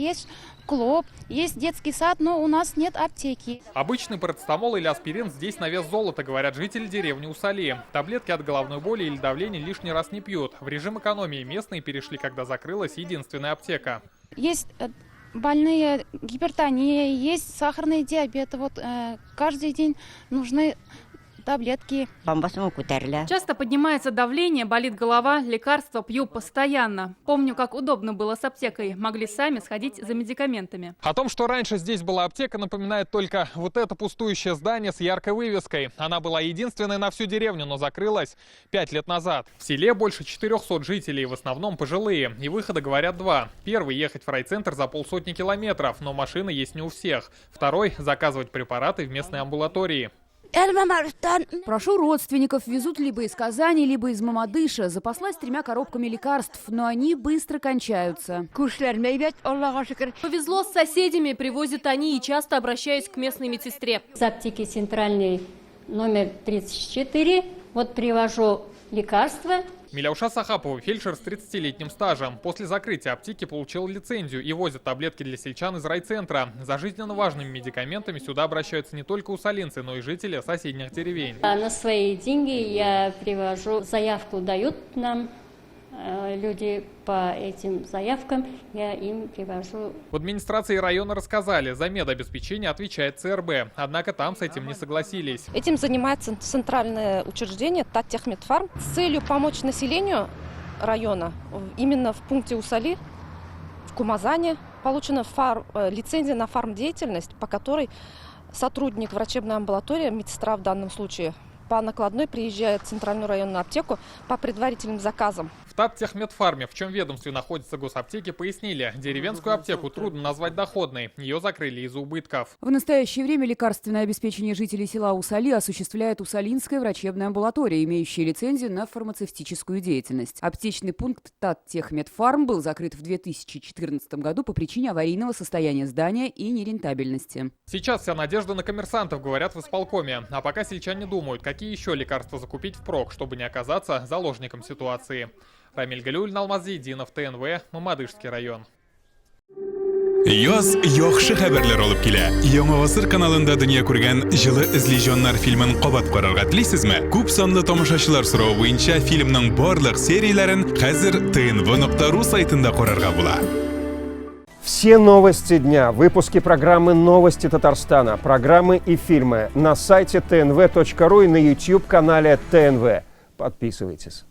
Есть клуб, есть детский сад, но у нас нет аптеки. Обычный парацетамол или аспирин здесь на вес золота, говорят жители деревни Усали. Таблетки от головной боли или давления лишний раз не пьют. В режим экономии местные перешли, когда закрылась единственная аптека. Есть больные гипертонией, есть сахарный диабет. Вот каждый день нужны таблетки. Часто поднимается давление, болит голова, лекарства пью постоянно. Помню, как удобно было с аптекой. Могли сами сходить за медикаментами. О том, что раньше здесь была аптека, напоминает только вот это пустующее здание с яркой вывеской. Она была единственной на всю деревню, но закрылась 5 лет назад. В селе больше 400 жителей, в основном пожилые. И выхода, говорят, два. Первый – ехать в райцентр за 50 километров, но машины есть не у всех. Второй – заказывать препараты в местной амбулатории. Прошу родственников, везут либо из Казани, либо из Мамадыша. Запаслась 3 коробками лекарств, но они быстро кончаются. Повезло с соседями, привозят они и часто обращаюсь к местной медсестре. С аптеки центральной номер 34. Вот привожу лекарства. Миляуша Сахапова, фельдшер с 30-летним стажем. После закрытия аптеки получил лицензию и возит таблетки для сельчан из райцентра. За жизненно важными медикаментами сюда обращаются не только усалинцы, но и жители соседних деревень. На свои деньги я привожу, заявку дают нам люди по этим заявкам, я им привожу. В администрации района рассказали, за медобеспечение отвечает ЦРБ, однако там с этим не согласились. Этим занимается центральное учреждение Таттехмедфарм с целью помочь населению района. Именно в пункте Усали, в Кумазане, получена лицензия на фармдеятельность, по которой сотрудник врачебной амбулатории, медсестра в данном случае, по накладной приезжает в центральную районную аптеку по предварительным заказам. В Таттехмедфарме, в чем ведомстве находятся госаптеки, пояснили, деревенскую аптеку трудно назвать доходной. Ее закрыли из-за убытков. В настоящее время лекарственное обеспечение жителей села Усали осуществляет Усалинская врачебная амбулатория, имеющая лицензию на фармацевтическую деятельность. Аптечный пункт Таттехмедфарм был закрыт в 2014 году по причине аварийного состояния здания и нерентабельности. Сейчас вся надежда на коммерсантов, говорят в исполкоме. А пока сельчане думают, какие еще лекарства закупить впрок, чтобы не оказаться заложником ситуации. Рамиль Галюль, Налмазидинов, ТНВ, Мамадышский район. Яз яхшы хәбәрләр алып килә. Яңа гасыр каналында дөнья күргән җылы эзлиҗаннар фильмын кабат карарга телисезме? Күп санлы тамашачылар соравы буенча фильмның барлык серияләрен хәзер tnv.ru сайтында карарга була. Все новости дня, выпуски программы «Новости Татарстана», программы и фильмы на сайте tnv.ru и на YouTube-канале ТНВ. Подписывайтесь.